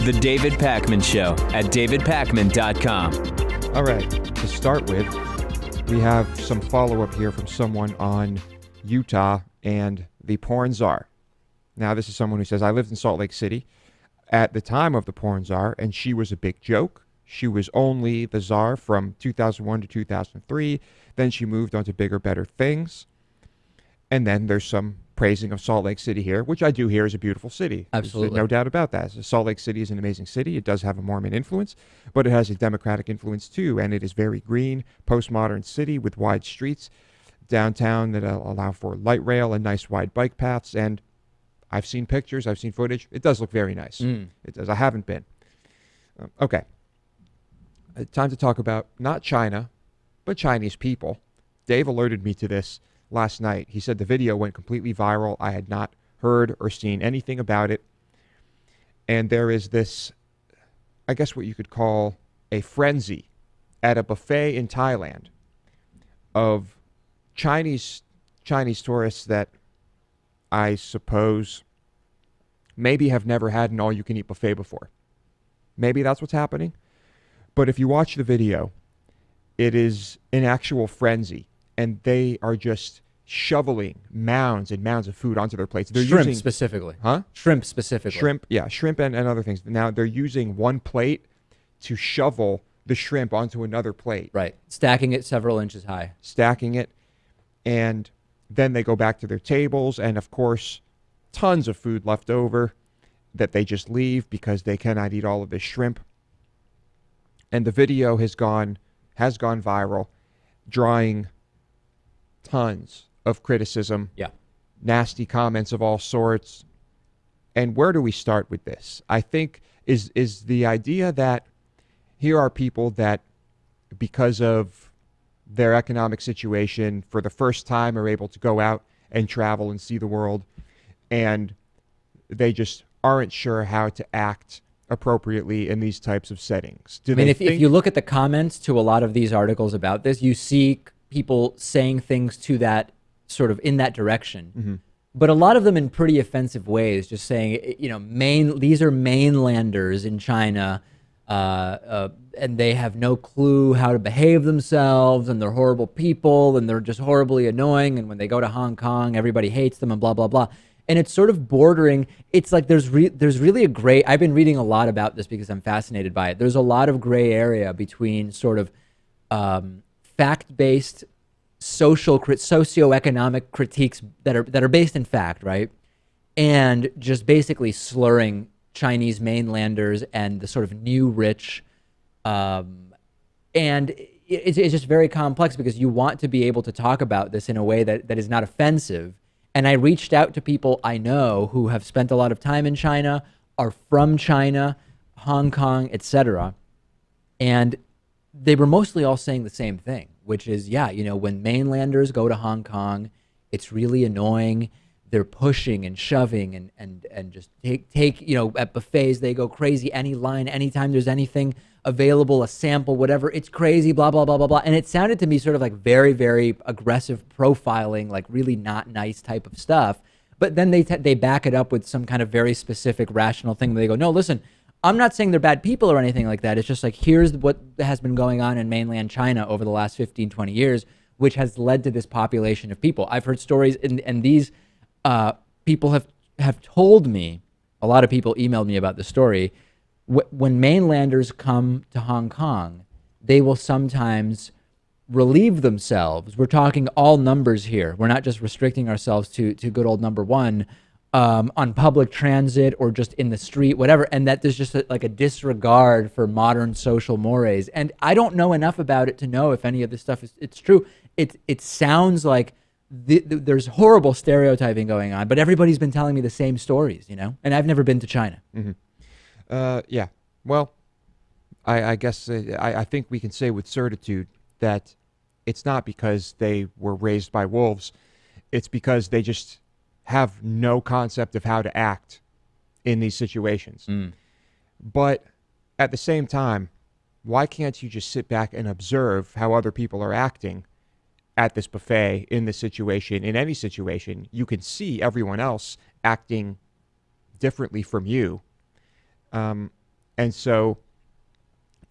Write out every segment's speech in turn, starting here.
The David Pakman Show at davidpakman.com. All right, to start with, we have some follow-up here from someone on Utah and the porn czar. Now, this is someone who says, I lived in Salt Lake City at the time of the porn czar, and she was a big joke. She was only the czar from 2001 to 2003. Then she moved on to bigger, better things. And then there's some praising of Salt Lake City here, which I do hear is a beautiful city. Absolutely. There's no doubt about that. Salt Lake City is an amazing city. It does have a Mormon influence, but it has a Democratic influence too, and it is very green, postmodern city with wide streets, downtown that allow for light rail and nice wide bike paths, and I've seen pictures, I've seen footage. It does look very nice. It does. I haven't been. Okay. Time to talk about not China, but Chinese people. Dave alerted me to this last night. He said the video went completely viral. I had not heard or seen anything about it. And there is this, I guess what you could call a frenzy at a buffet in Thailand of Chinese tourists that I suppose maybe have never had an all-you-can-eat buffet before. Maybe that's what's happening. But if you watch the video, it is an actual frenzy. And they are just shoveling mounds and mounds of food onto their plates. They're Shrimp using, specifically. Huh? Shrimp specifically. Shrimp, yeah, shrimp and other things. Now they're using one plate to shovel the shrimp onto another plate. Right. Stacking it several inches high. Stacking it. And then they go back to their tables. And of course, tons of food left over that they just leave because they cannot eat all of this shrimp. And the video has gone viral, drawing tons of criticism, nasty comments of all sorts. And where do we start with this? I think is the idea that here are people that, because of their economic situation, for the first time are able to go out and travel and see the world, and they just aren't sure how to act appropriately in these types of settings. If you look at the comments to a lot of these articles about this, you see people saying things to that sort of in that direction. Mm-hmm. But a lot of them in pretty offensive ways, just saying, these are mainlanders in China, and they have no clue how to behave themselves, and they're horrible people, and they're just horribly annoying, and when they go to Hong Kong, everybody hates them, and blah, blah, blah. And it's sort of bordering, it's like there's really a gray, I've been reading a lot about this because I'm fascinated by it. There's a lot of gray area between sort of fact-based socioeconomic critiques that are based in fact, right? And just basically slurring Chinese mainlanders and the sort of new rich. And it's just very complex because you want to be able to talk about this in a way that is not offensive. And I reached out to people I know who have spent a lot of time in China, are from China, Hong Kong, etc. And they were mostly all saying the same thing, which is, when mainlanders go to Hong Kong, it's really annoying. They're pushing and shoving and just take at buffets, they go crazy. Any line, anytime there's anything available, a sample, whatever, it's crazy, blah, blah, blah, blah, blah. And it sounded to me sort of like very, very aggressive profiling, like really not nice type of stuff. But then they back it up with some kind of very specific rational thing. They go, no, listen, I'm not saying they're bad people or anything like that. It's just like, here's what has been going on in mainland China over the last 15, 20 years, which has led to this population of people. I've heard stories, and these people have told me, a lot of people emailed me about the story. When mainlanders come to Hong Kong, they will sometimes relieve themselves. We're talking all numbers here. We're not just restricting ourselves to good old number one, on public transit or just in the street, whatever, and that there's just like a disregard for modern social mores. And I don't know enough about it to know if any of this stuff it's true. It sounds like there's horrible stereotyping going on, but everybody's been telling me the same stories, and I've never been to China. Mm-hmm. Yeah. Well, I guess I think we can say with certitude that it's not because they were raised by wolves. It's because they just have no concept of how to act in these situations. But at the same time, why can't you just sit back and observe how other people are acting at this buffet, in this situation, in any situation? You can see everyone else acting differently from you. And so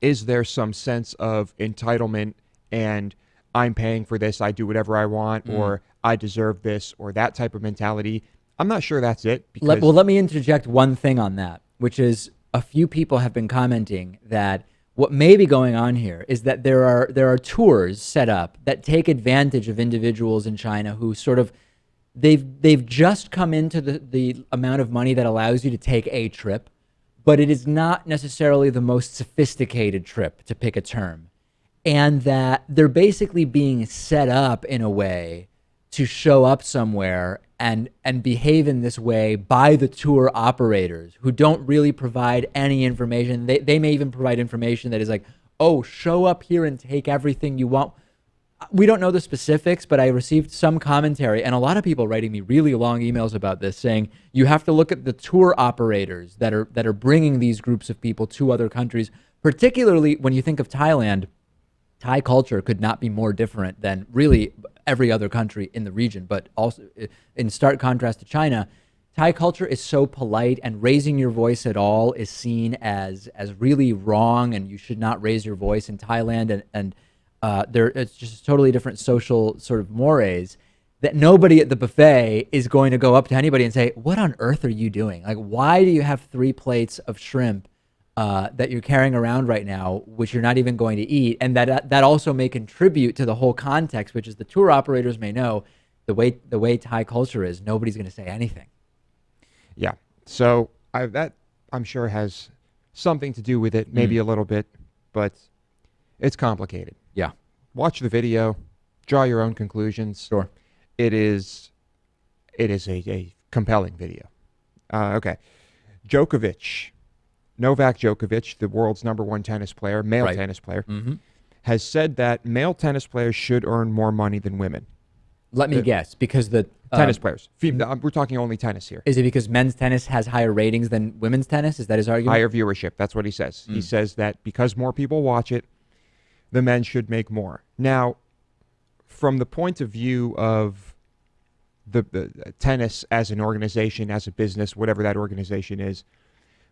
is there some sense of entitlement and I'm paying for this, I do whatever I want, or I deserve this, or that type of mentality? I'm not sure that's it. Because Let me interject one thing on that, which is a few people have been commenting that what may be going on here is that there are tours set up that take advantage of individuals in China who sort of they've just come into the amount of money that allows you to take a trip, but it is not necessarily the most sophisticated trip, to pick a term. And that they're basically being set up in a way to show up somewhere and behave in this way by the tour operators who don't really provide any information. They may even provide information that is like, oh, show up here and take everything you want. We don't know the specifics, but I received some commentary and a lot of people writing me really long emails about this saying you have to look at the tour operators that are bringing these groups of people to other countries, particularly when you think of Thailand. Thai culture could not be more different than really every other country in the region, but also in stark contrast to China, Thai culture is so polite, and raising your voice at all is seen as really wrong, and you should not raise your voice in Thailand, and it's just totally different social sort of mores, that nobody at the buffet is going to go up to anybody and say, what on earth are you doing? Like, why do you have 3 plates of shrimp that you're carrying around right now, which you're not even going to eat? And that also may contribute to the whole context, which is the tour operators may know the way Thai culture is, nobody's going to say anything. Yeah. So that I'm sure has something to do with it, maybe a little bit, but it's complicated. Yeah. Watch the video, draw your own conclusions. Sure. It is a compelling video. Okay. Novak Djokovic, the world's #1 tennis player, male tennis player, has said that male tennis players should earn more money than women. Let me guess, because the tennis players. We're talking only tennis here. Is it because men's tennis has higher ratings than women's tennis? Is that his argument? Higher viewership. That's what he says. He says that because more people watch it, the men should make more. Now, from the point of view of the tennis as an organization, as a business, whatever that organization is,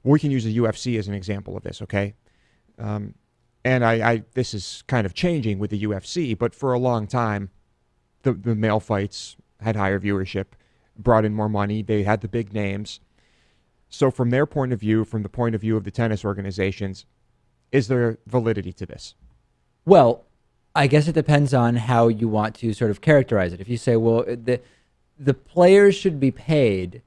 we can use the UFC as an example of this, okay? And this is kind of changing with the UFC, but for a long time, the male fights had higher viewership, brought in more money, they had the big names. So from their point of view, from the point of view of the tennis organizations, is there validity to this? Well, I guess it depends on how you want to sort of characterize it. If you say, well, the players should be paid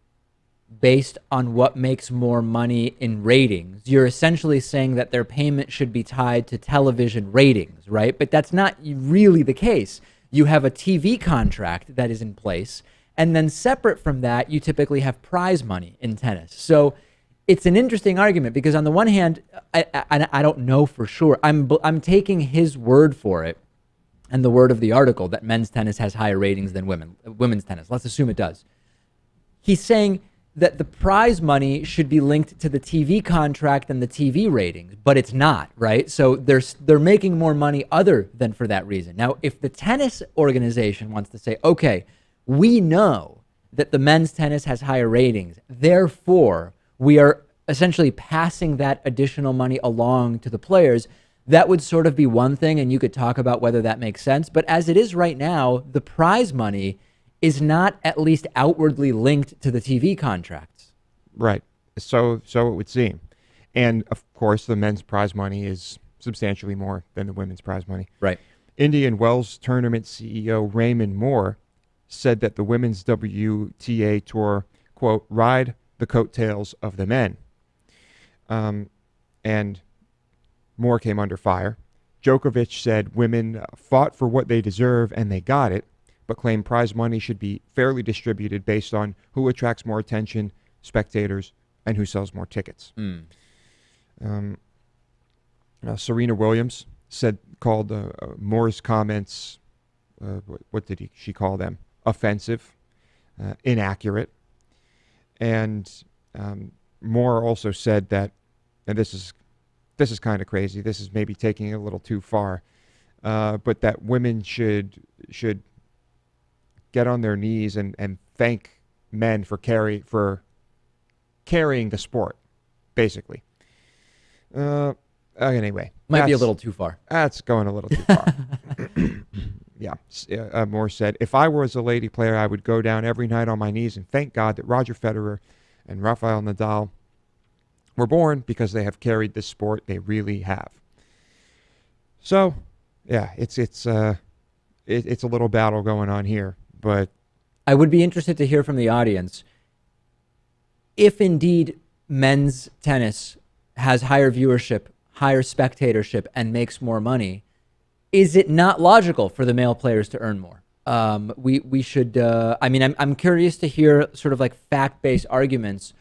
based on what makes more money in ratings, you're essentially saying that their payment should be tied to television ratings, right? But that's not really the case. You have a TV contract that is in place, and then separate from that, you typically have prize money in tennis. So it's an interesting argument because on the one hand, I don't know for sure. I'm taking his word for it and the word of the article that men's tennis has higher ratings than women's tennis. Let's assume it does. He's saying that the prize money should be linked to the TV contract and the TV ratings, but it's not, right? So they're making more money other than for that reason. Now, if the tennis organization wants to say, okay, we know that the men's tennis has higher ratings, therefore we are essentially passing that additional money along to the players, that would sort of be one thing, and you could talk about whether that makes sense. But as it is right now, the prize money is not at least outwardly linked to the TV contracts. Right. So it would seem. And, of course, the men's prize money is substantially more than the women's prize money. Right. Indian Wells tournament CEO Raymond Moore said that the women's WTA tour, quote, ride the coattails of the men. And Moore came under fire. Djokovic said women fought for what they deserve and they got it, but claimed prize money should be fairly distributed based on who attracts more attention, spectators, and who sells more tickets. Serena Williams called Moore's comments, what did she call them? Offensive, inaccurate. And Moore also said that, and this is kind of crazy, this is maybe taking it a little too far, but that women should get on their knees and thank men for carrying the sport, basically. Anyway, Might be a that's- little too far. That's going a little too far. Yeah. Moore said, if I was a lady player, I would go down every night on my knees and thank God that Roger Federer and Rafael Nadal were born because they have carried this sport. They really have. So, yeah, it's a little battle going on here, but I would be interested to hear from the audience if indeed men's tennis has higher viewership, higher spectatorship, and makes more money. Is it not logical for the male players to earn more? We should. I mean, I'm curious to hear sort of like fact-based arguments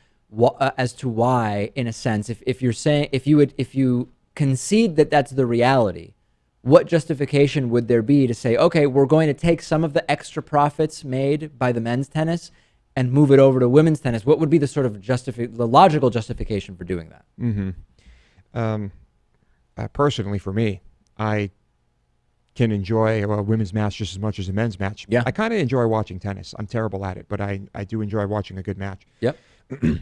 as to why, in a sense, if you're saying if you concede that that's the reality, what justification would there be to say, okay, we're going to take some of the extra profits made by the men's tennis and move it over to women's tennis? What would be the sort of the logical justification for doing that? Personally, for me, I can enjoy a women's match just as much as a men's match. Yeah. I kind of enjoy watching tennis. I'm terrible at it, but I do enjoy watching a good match. Yep.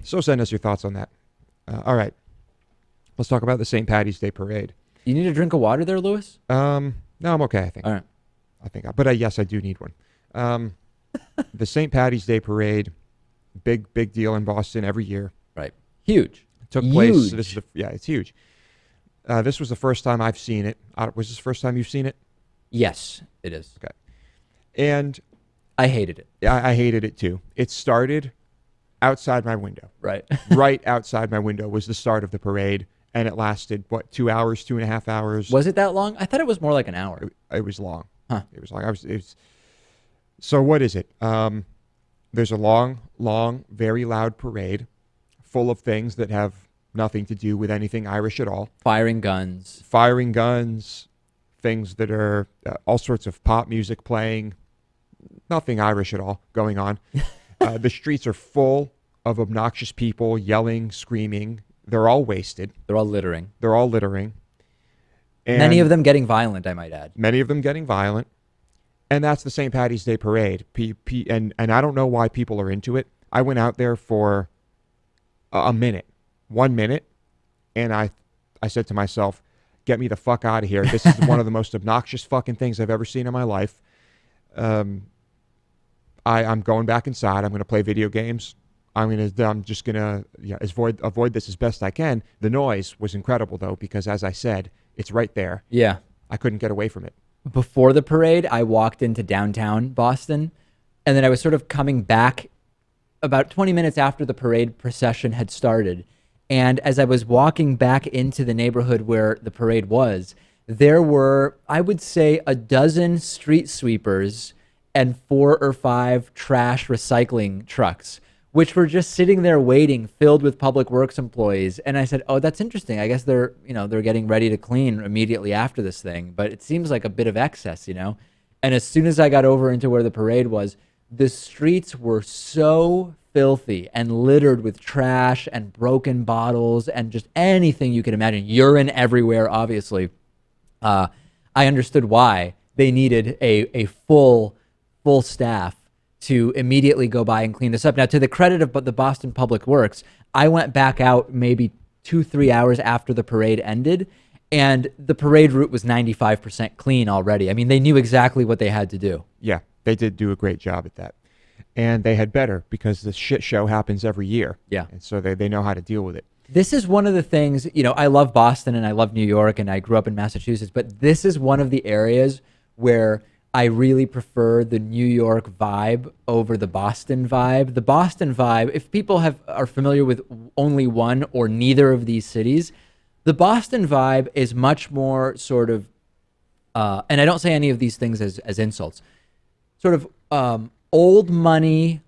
So send us your thoughts on that. All right. Let's talk about the St. Patty's Day Parade. You need a drink of water there, Lewis? No, I'm okay, I think. All right. But yes, I do need one. The St. Patty's Day Parade, big deal in Boston every year. Right. Huge. Took place. Huge. It's huge. This was the first time I've seen it. Was this the first time you've seen it? Yes, it is. Okay. And I hated it. I hated it too. It started outside my window. Right. Right outside my window was the start of the parade, and it lasted, 2 hours, 2.5 hours? Was it that long? I thought it was more like an hour. It was long. Huh. It was long. So what is it? There's a long, very loud parade full of things that have nothing to do with anything Irish at all. Firing guns. Things that are all sorts of pop music playing, nothing Irish at all going on. The streets are full of obnoxious people yelling, screaming. They're all wasted. They're all littering. And Many of them getting violent, I might add. Many of them getting violent. And that's the St. Patty's Day Parade. And I don't know why people are into it. I went out there for a minute, 1 minute, and I said to myself, get me the fuck out of here. This is one of the most obnoxious fucking things I've ever seen in my life. I'm going back inside. I'm going to play video games. I'm just going to avoid this as best I can. The noise was incredible, though, because as I said, it's right there. Yeah. I couldn't get away from it. Before the parade, I walked into downtown Boston, and then I was sort of coming back about 20 minutes after the parade procession had started. And as I was walking back into the neighborhood where the parade was, there were, I would say, a dozen street sweepers and 4 or 5 trash recycling trucks, which were just sitting there waiting, filled with public works employees. And I said, oh, that's interesting. I guess they're getting ready to clean immediately after this thing. But it seems like a bit of excess, And as soon as I got over into where the parade was, the streets were so filthy and littered with trash and broken bottles and just anything you could imagine. Urine everywhere, obviously. I understood why they needed a full staff to immediately go by and clean this up. Now, to the credit of the Boston Public Works, I went back out maybe 2-3 hours after the parade ended, and the parade route was 95% clean already. I mean, they knew exactly what they had to do. Yeah, they did do a great job at that. And they had better, because this shit show happens every year. Yeah. And so they know how to deal with it. This is one of the things, I love Boston and I love New York and I grew up in Massachusetts, but this is one of the areas where I really prefer the New York vibe over the Boston vibe. The Boston vibe, if people are familiar with only one or neither of these cities, the Boston vibe is much more sort of, and I don't say any of these things as insults, sort of old money,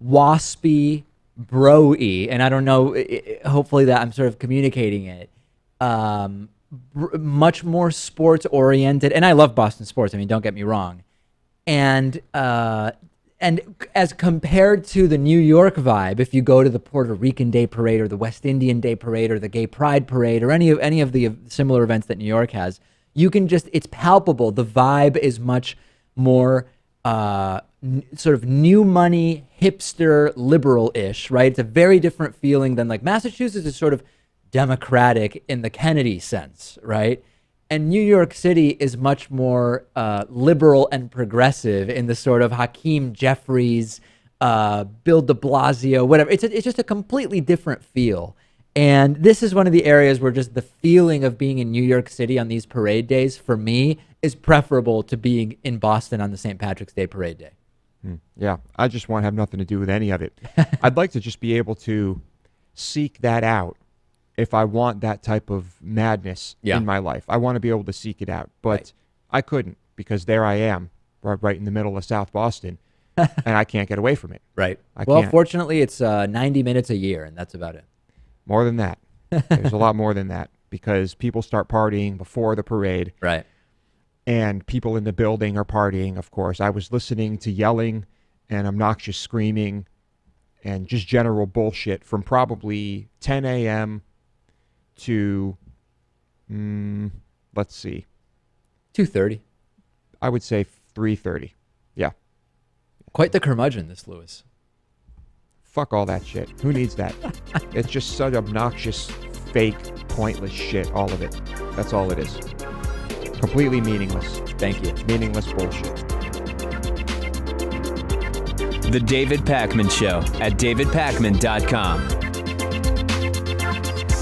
waspy, bro-y, and I don't know, hopefully that I'm sort of communicating it, much more sports oriented, and I love Boston sports, I mean, don't get me wrong, and as compared to the New York vibe, if you go to the Puerto Rican Day Parade or the West Indian Day Parade or the Gay Pride Parade or any of the similar events that New York has, you can it's palpable. The vibe is much more sort of new money, hipster, liberal-ish, right? It's a very different feeling than like Massachusetts is sort of democratic in the Kennedy sense, right? And New York City is much more liberal and progressive in the sort of Hakeem Jeffries, Bill de Blasio, whatever. It's just a completely different feel. And this is one of the areas where just the feeling of being in New York City on these parade days, for me, is preferable to being in Boston on the St. Patrick's Day parade day. Yeah, I just want to have nothing to do with any of it. I'd like to just be able to seek that out if I want that type of madness in my life. I want to be able to seek it out, but I couldn't, because there I am, right in the middle of South Boston, and I can't get away from it. Right. I Well, can't. fortunately, it's 90 minutes a year, and that's about it. More than that. There's a lot more than that, because people start partying before the parade. Right. And people in the building are partying, of course. I was listening to yelling and obnoxious screaming and just general bullshit from probably 10 a.m. to, let's see, 2:30. I would say 3:30. Yeah. Quite the curmudgeon, this Lewis. Fuck all that shit. Who needs that? It's just such obnoxious, fake, pointless shit, all of it. That's all it is. Completely meaningless. Thank you. Meaningless bullshit. The David Pakman Show at davidpakman.com.